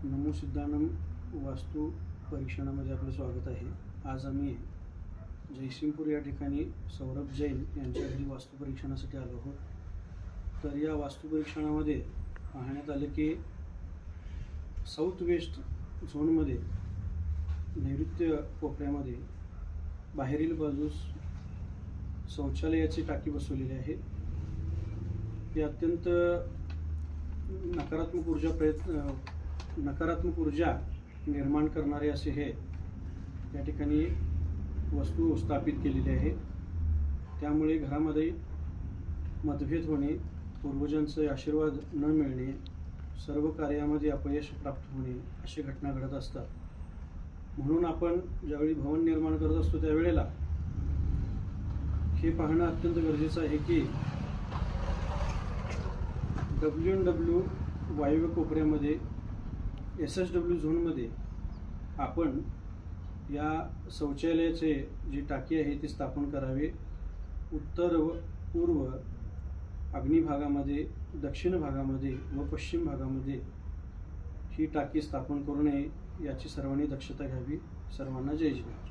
नमो सिद्धानम वास्तू परीक्षणामध्ये आपलं स्वागत आहे। आज आम्ही जयसिंगपूर या ठिकाणी सौरभ जैन यांच्या घरी वास्तू परीक्षणासाठी आलो आहोत। तर या वास्तू परीक्षणामध्ये पाहण्यात आले की साऊथ वेस्ट झोनमध्ये नैऋत्य कोपऱ्यामध्ये बाहेरील बाजूस शौचालयाची टाकी बसवलेली आहे। ही अत्यंत नकारात्मक ऊर्जा निर्माण करणारे असे हे या ठिकाणी वस्तू स्थापित केलेली आहे। त्यामुळे घरामध्ये मतभेद होणे, पूर्वजांचे आशीर्वाद न मिळणे, सर्व कार्यामध्ये अपयश प्राप्त होणे अशी घटना घडत असतात। म्हणून आपण ज्यावेळी भवन निर्माण करत असतो त्यावेळेला हे पाहणं अत्यंत गरजेचं आहे की WNW वायव्य कोपऱ्यामध्ये SSW झोनमध्ये आपण या शौचालयाचे जी टाकी आहे ती स्थापन करावे। उत्तर व पूर्व आग्नेय भागामध्ये, दक्षिण भागामध्ये व पश्चिम भागामध्ये ही टाकी स्थापन करू नये याची सर्वांनी दक्षता घ्यावी। सर्वांना जय जय।